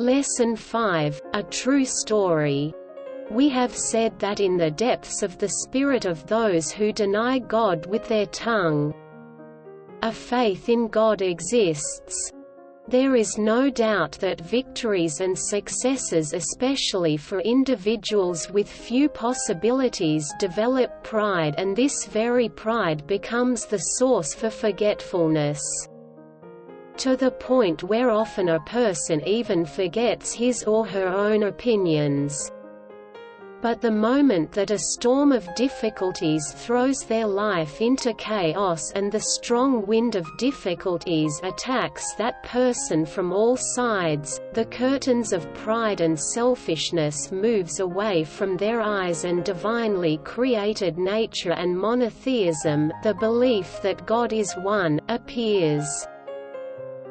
Lesson 5, A True Story. We have said that in the depths of the spirit of those who deny God with their tongue, a faith in God exists. There is no doubt that victories and successes, especially for individuals with few possibilities, develop pride, and this very pride becomes the source for forgetfulness, to the point where often a person even forgets his or her own opinions. But the moment that a storm of difficulties throws their life into chaos and the strong wind of difficulties attacks that person from all sides, the curtains of pride and selfishness moves away from their eyes and divinely created nature and monotheism, the belief that God is one, appears.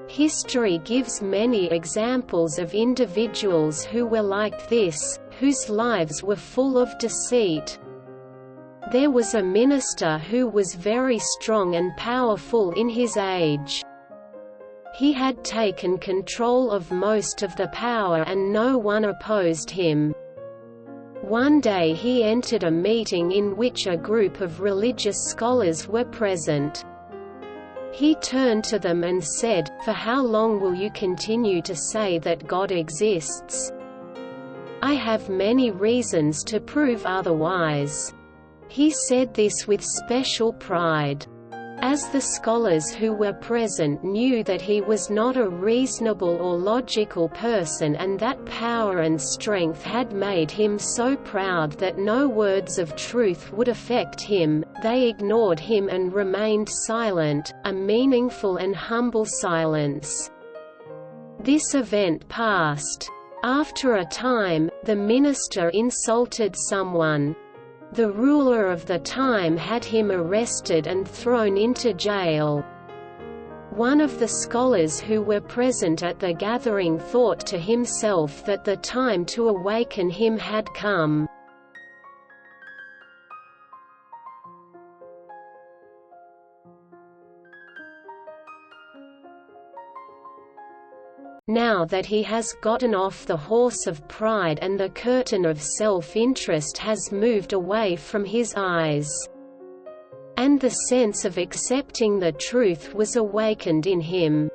History gives many examples of individuals who were like this, whose lives were full of deceit. There was a minister who was very strong and powerful in his age. He had taken control of most of the power and no one opposed him. One day he entered a meeting in which a group of religious scholars were present. He turned to them and said, "For how long will you continue to say that God exists? I have many reasons to prove otherwise." He said this with special pride. As the scholars who were present knew that he was not a reasonable or logical person and that power and strength had made him so proud that no words of truth would affect him, they ignored him and remained silent, a meaningful and humble silence. This event passed. After a time, the minister insulted someone. The ruler of the time had him arrested and thrown into jail. One of the scholars who were present at the gathering thought to himself that the time to awaken him had come. Now that he has gotten off the horse of pride and the curtain of self-interest has moved away from his eyes, and the sense of accepting the truth was awakened in him.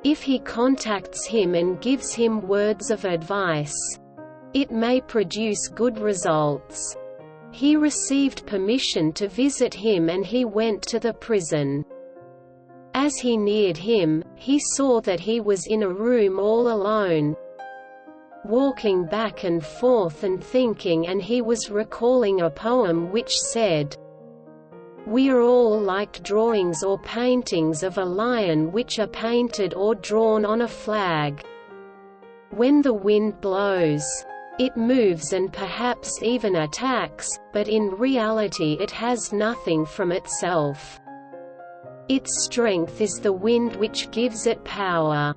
If he contacts him and gives him words of advice, it may produce good results. He received permission to visit him and he went to the prison. As he neared him, he saw that he was in a room all alone, walking back and forth and thinking, and he was recalling a poem which said, "We are all like drawings or paintings of a lion which are painted or drawn on a flag. When the wind blows, it moves and perhaps even attacks, but in reality it has nothing from itself. Its strength is the wind which gives it power.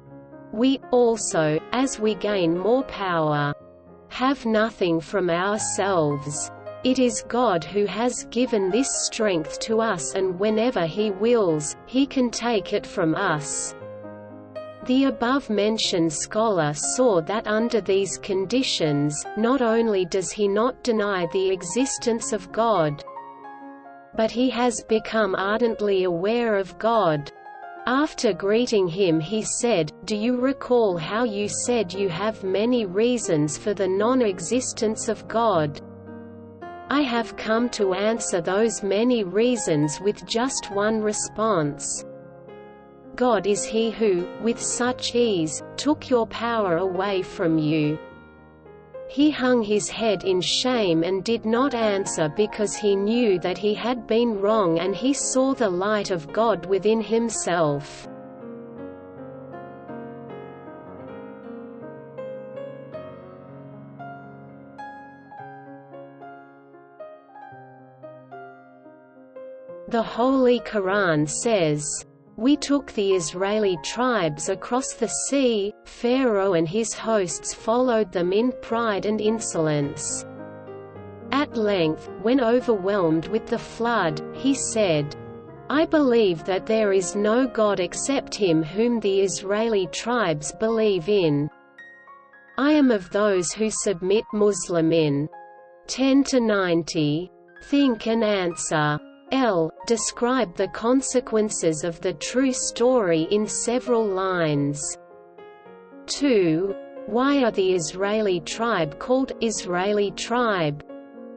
We, also, as we gain more power, have nothing from ourselves. It is God who has given this strength to us, and whenever He wills, He can take it from us." The above-mentioned scholar saw that under these conditions, not only does he not deny the existence of God, but he has become ardently aware of God. After greeting him he said, "Do you recall how you said you have many reasons for the non-existence of God? I have come to answer those many reasons with just one response. God is He who, with such ease, took your power away from you." He hung his head in shame and did not answer because he knew that he had been wrong, and he saw the light of God within himself. The Holy Quran says, "We took the Israeli tribes across the sea, Pharaoh and his hosts followed them in pride and insolence. At length, when overwhelmed with the flood, he said, 'I believe that there is no God except Him whom the Israeli tribes believe in. I am of those who submit. Muslimin 10–90. Think and answer. L. Describe the consequences of the true story in several lines. 2. Why are the Israeli tribe called Israeli tribe?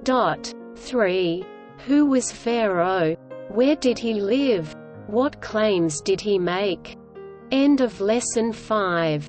3. Who was Pharaoh? Where did he live? What claims did he make? End of Lesson 5.